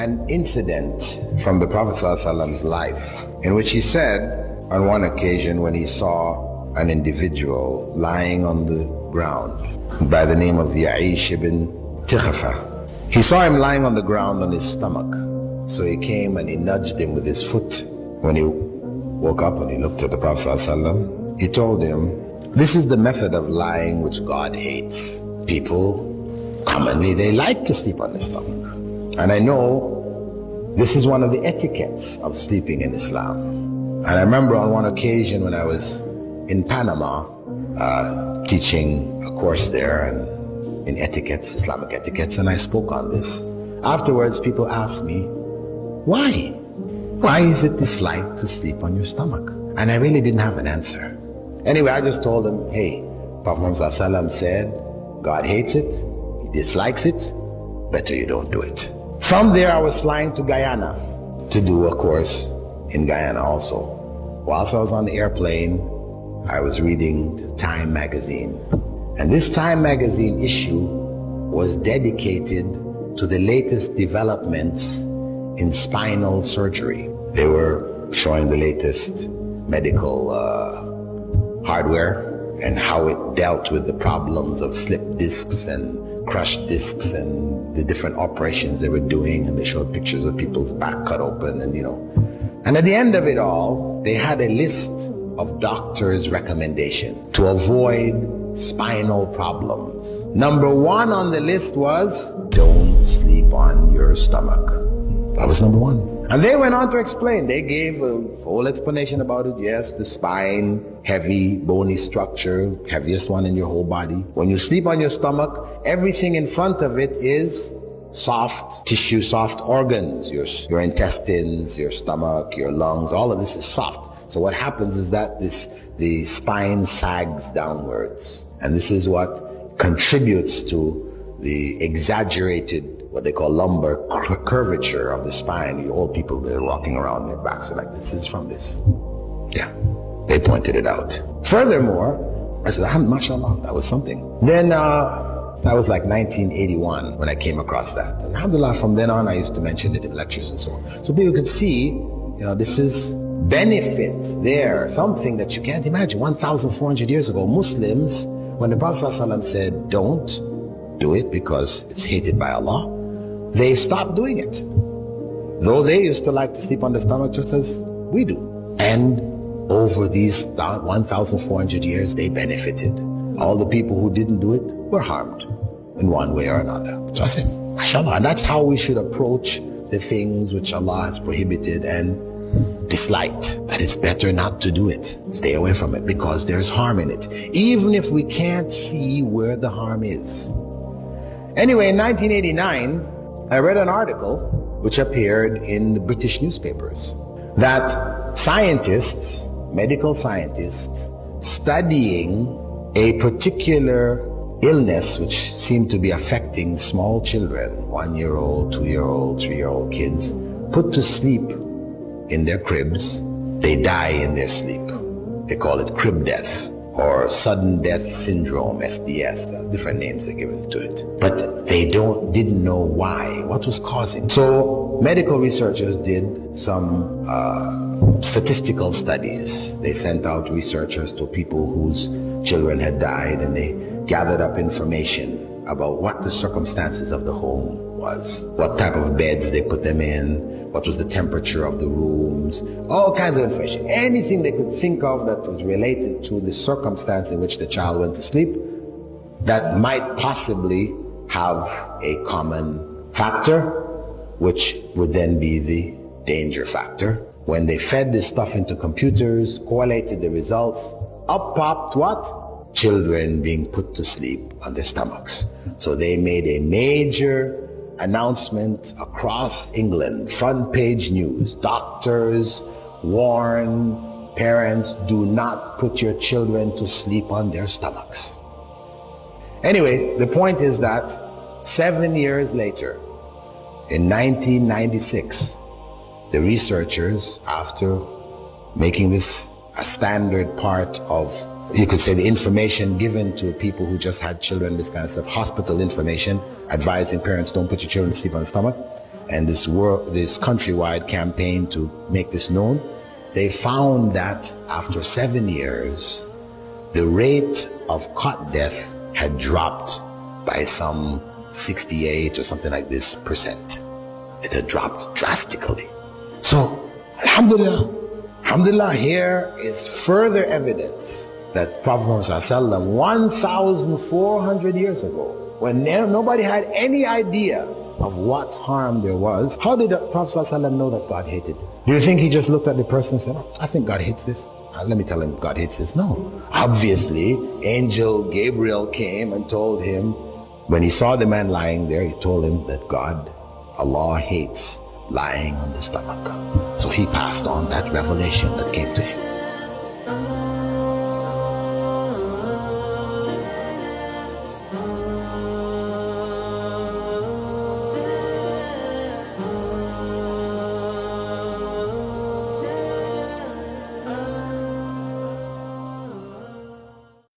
an incident from the Prophet ﷺ's life in which he said on one occasion when he saw an individual lying on the ground by the name of Ya'ish ibn Tikhafa. He saw him lying on the ground on his stomach. So he came and he nudged him with his foot. When he woke up and he looked at the Prophet ﷺ, he told him, this is the method of lying which God hates. People, commonly, they like to sleep on their stomach. And I know this is one of the etiquettes of sleeping in Islam. And I remember on one occasion when I was in Panama, teaching a course there and in etiquettes, Islamic etiquettes, and I spoke on this. Afterwards, people asked me, why? Why is it disliked to sleep on your stomach? And I really didn't have an answer. Anyway, I just told them, hey, Prophet Muhammad ﷺ said, God hates it, he dislikes it, better you don't do it. From there, I was flying to Guyana to do a course in Guyana also. Whilst I was on the airplane, I was reading the Time magazine. And this Time magazine issue was dedicated to the latest developments in spinal surgery. They were showing the latest medical hardware and how it dealt with the problems of slip discs and crushed discs and the different operations they were doing, and they showed pictures of people's back cut open and and at the end of it all, they had a list of doctors' recommendation to avoid spinal problems. Number one on the list was, don't sleep on your stomach. That was number one. And they went on to explain. They gave a whole explanation about it. Yes, the spine, heavy, bony structure, heaviest one in your whole body. When you sleep on your stomach, everything in front of it is soft tissue, soft organs. Your intestines, your stomach, your lungs, all of this is soft. So what happens is that the spine sags downwards. And this is what contributes to the exaggerated, what they call lumbar curvature of the spine. The old people, they're walking around, their backs are like this. This is from this. Yeah, they pointed it out. Furthermore, I said, mashallah, that was something. Then that was like 1981 when I came across that. And alhamdulillah, from then on I used to mention it in lectures and so on. So people could see, this is benefit there, something that you can't imagine. 1,400 years ago, Muslims, when the Prophet ﷺ said, don't do it because it's hated by Allah, they stopped doing it. Though they used to like to sleep on the stomach just as we do. And over these 1,400 years, they benefited. All the people who didn't do it were harmed in one way or another. So I said, mashallah, and that's how we should approach the things which Allah has prohibited and disliked. That it's better not to do it. Stay away from it because there's harm in it. Even if we can't see where the harm is. Anyway, in 1989, I read an article which appeared in the British newspapers that scientists, medical scientists, studying a particular illness which seemed to be affecting small children, 1-year-old, 2-year-old, 3-year-old kids, put to sleep in their cribs, they die in their sleep. They call it crib death or sudden death syndrome, SDS, different names they're given to it. But they didn't know why, what was causing. So medical researchers did some statistical studies. They sent out researchers to people whose children had died, and they gathered up information about what the circumstances of the home was, what type of beds they put them in, what was the temperature of the rooms, all kinds of information. Anything they could think of that was related to the circumstance in which the child went to sleep that might possibly have a common factor, which would then be the danger factor. When they fed this stuff into computers, correlated the results, up popped what? Children being put to sleep on their stomachs. So they made a major announcement across England, front page news. Doctors warn parents, do not put your children to sleep on their stomachs. Anyway, the point is that 7 years later, in 1996, the researchers, after making this a standard part of, you could say, the information given to people who just had children, this kind of stuff, hospital information, advising parents don't put your children to sleep on the stomach. and this countrywide campaign to make this known, they found that after 7 years, the rate of cot death had dropped by some 68 or something like this percent. It had dropped drastically. So, alhamdulillah, here is further evidence that Prophet Muhammad 1,400 years ago, when nobody had any idea of what harm there was, how did the Prophet know that God hated this? Do you think he just looked at the person and said, I think God hates this? Let me tell him God hates this. No. Obviously, Angel Gabriel came and told him, when he saw the man lying there, he told him that Allah hates lying on the stomach. So he passed on that revelation that came to him.